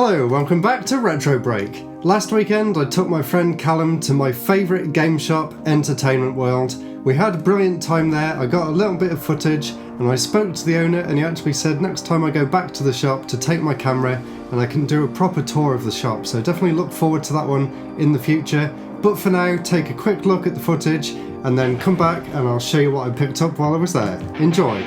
Hello, welcome back to RetroBreak. Last weekend I took my friend Callum to my favourite game shop, Entertainment World. We had a brilliant time there, I got a little bit of footage and I spoke to the owner and he actually said next time I go back to the shop to take my camera and I can do a proper tour of the shop, so definitely look forward to that one in the future. But for now, take a quick look at the footage and then come back and I'll show you what I picked up while I was there. Enjoy!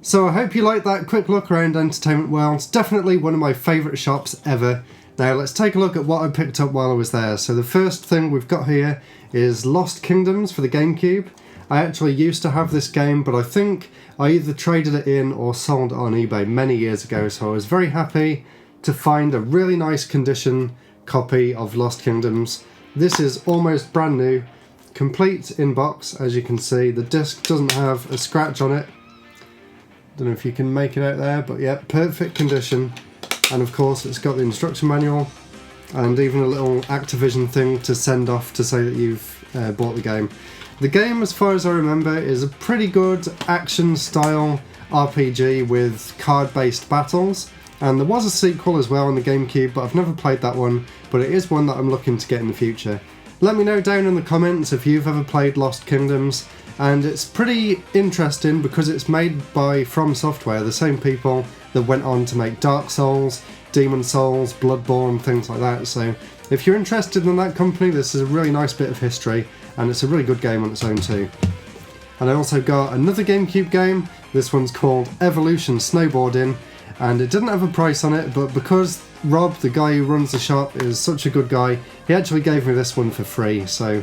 So I hope you liked that quick look around Entertainment World. It's definitely one of my favourite shops ever. Now let's take a look at what I picked up while I was there. So the first thing we've got here is Lost Kingdoms for the Gamecube. I actually used to have this game, but I think I either traded it in or sold it on eBay many years ago, so I was very happy to find a really nice condition copy of Lost Kingdoms. This is almost brand new, complete in box as you can see. The disc doesn't have a scratch on it. Don't know if you can make it out there, but yeah, perfect condition. And of course it's got the instruction manual and even a little Activision thing to send off to say that you've bought the game. The game, as far as I remember, is a pretty good action style RPG with card-based battles, and there was a sequel as well on the Gamecube, but I've never played that one, but it is one that I'm looking to get in the future. Let me know down in the comments if you've ever played Lost Kingdoms. And it's pretty interesting because it's made by From Software, the same people that went on to make Dark Souls, Demon Souls, Bloodborne, things like that. So if you're interested in that company, this is a really nice bit of history and it's a really good game on its own too. And I also got another Gamecube game. This one's called Evolution Snowboarding and it didn't have a price on it, but because Rob, the guy who runs the shop, is such a good guy, he actually gave me this one for free. So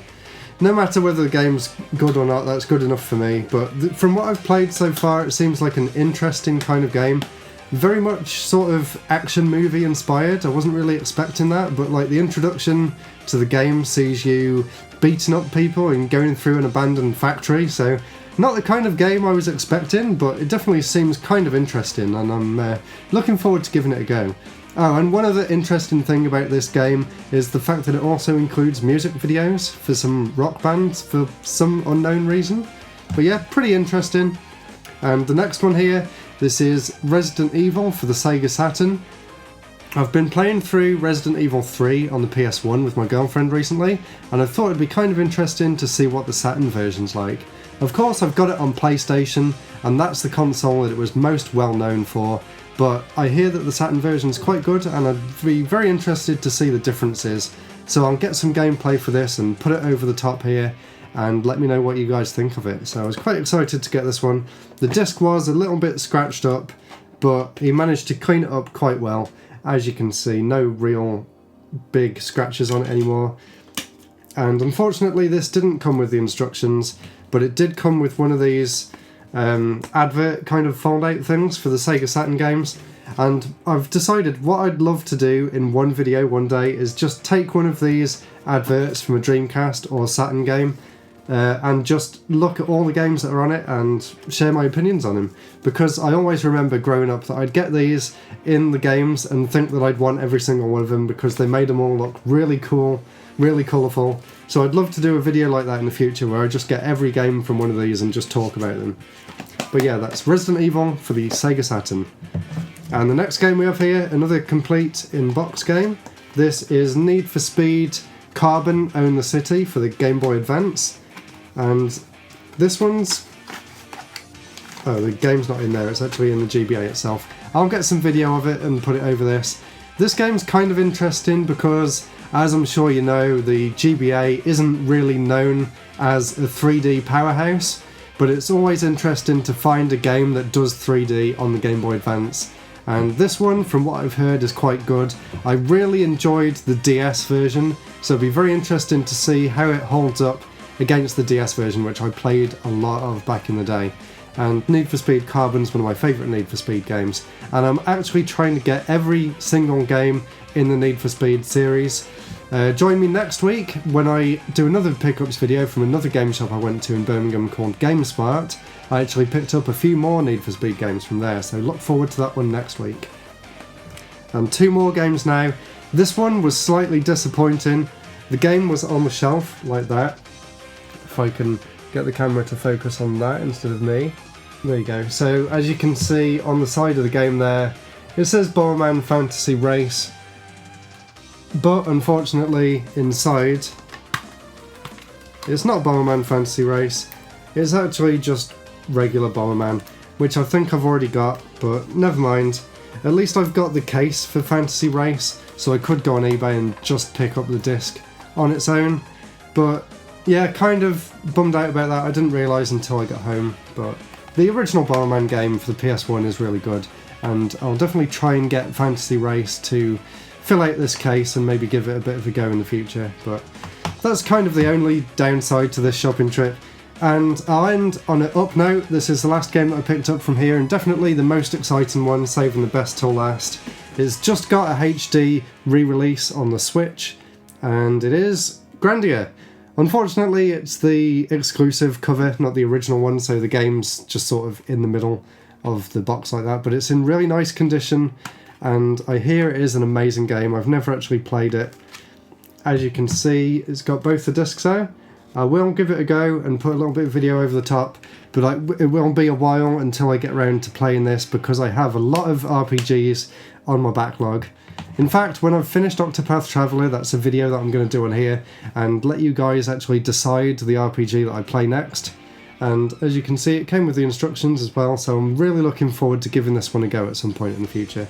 no matter whether the game's good or not, that's good enough for me. But from what I've played so far, it seems like an interesting kind of game. Very much sort of action movie inspired. I wasn't really expecting that, but like the introduction to the game sees you beating up people and going through an abandoned factory, so Not the kind of game I was expecting, but it definitely seems kind of interesting, and I'm looking forward to giving it a go. Oh, and one other interesting thing about this game is the fact that it also includes music videos for some rock bands for some unknown reason. But yeah, pretty interesting. And the next one here, this is Resident Evil for the Sega Saturn. I've been playing through Resident Evil 3 on the PS1 with my girlfriend recently, and I thought it'd be kind of interesting to see what the Saturn version's like. Of course, I've got it on PlayStation, and that's the console that it was most well known for, but I hear that the Saturn version's quite good, and I'd be very interested to see the differences. So I'll get some gameplay for this and put it over the top here, and let me know what you guys think of it. So I was quite excited to get this one. The disc was a little bit scratched up, but he managed to clean it up quite well. As you can see, no real big scratches on it anymore. And unfortunately this didn't come with the instructions, but it did come with one of these advert kind of fold-out things for the Sega Saturn games. And I've decided what I'd love to do in one video one day is just take one of these adverts from a Dreamcast or Saturn game and just look at all the games that are on it and share my opinions on them. Because I always remember growing up that I'd get these in the games and think that I'd want every single one of them because they made them all look really cool, really colourful. So I'd love to do a video like that in the future where I just get every game from one of these and just talk about them. But yeah, that's Resident Evil for the Sega Saturn. And the next game we have here, another complete in-box game. This is Need for Speed Carbon Own the City for the Game Boy Advance. And this one's... oh, the game's not in there, it's actually in the GBA itself. I'll get some video of it and put it over this. This game's kind of interesting because, as I'm sure you know, the GBA isn't really known as a 3D powerhouse, but it's always interesting to find a game that does 3D on the Game Boy Advance. And this one, from what I've heard, is quite good. I really enjoyed the DS version, so it'll be very interesting to see how it holds up against the DS version, which I played a lot of back in the day. And Need for Speed Carbon's one of my favourite Need for Speed games, and I'm actually trying to get every single game in the Need for Speed series. Join me next week when I do another pickups video from another game shop I went to in Birmingham called GameSmart. I actually picked up a few more Need for Speed games from there, so look forward to that one next week. And two more games now. This one was slightly disappointing. The game was on the shelf like that. If I can get the camera to focus on that instead of me. There you go. So as you can see on the side of the game there, it says Bomberman Fantasy Race, but unfortunately inside it's not Bomberman Fantasy Race, it's actually just regular Bomberman, which I think I've already got, but never mind. At least I've got the case for Fantasy Race, so I could go on eBay and just pick up the disc on its own. But yeah, kind of bummed out about that. I didn't realise until I got home, but the original Bomberman game for the PS1 is really good, and I'll definitely try and get Fantasy Race to fill out this case and maybe give it a bit of a go in the future. But that's kind of the only downside to this shopping trip. And I'll end on an up note. This is the last game that I picked up from here, and definitely the most exciting one, saving the best till last. It's just got a HD re-release on the Switch, and it is Grandia. Unfortunately, it's the exclusive cover, not the original one, so the game's just sort of in the middle of the box like that, but it's in really nice condition, and I hear it is an amazing game. I've never actually played it. As you can see, it's got both the discs out. I will give it a go and put a little bit of video over the top, but it will be a while until I get around to playing this because I have a lot of RPGs on my backlog. In fact, when I've finished Octopath Traveler, that's a video that I'm going to do on here and let you guys actually decide the RPG that I play next. And as you can see, it came with the instructions as well, so I'm really looking forward to giving this one a go at some point in the future.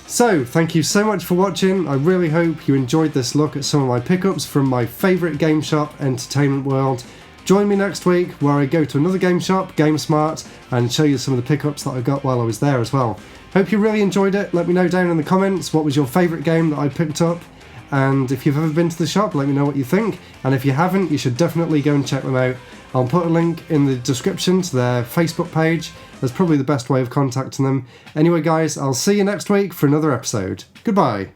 So, thank you so much for watching. I really hope you enjoyed this look at some of my pickups from my favourite game shop, Entertainment World. Join me next week where I go to another game shop, GameSmart, and show you some of the pickups that I got while I was there as well. Hope you really enjoyed it. Let me know down in the comments what was your favourite game that I picked up. And if you've ever been to the shop, let me know what you think. And if you haven't, you should definitely go and check them out. I'll put a link in the description to their Facebook page. That's probably the best way of contacting them. Anyway guys, I'll see you next week for another episode. Goodbye.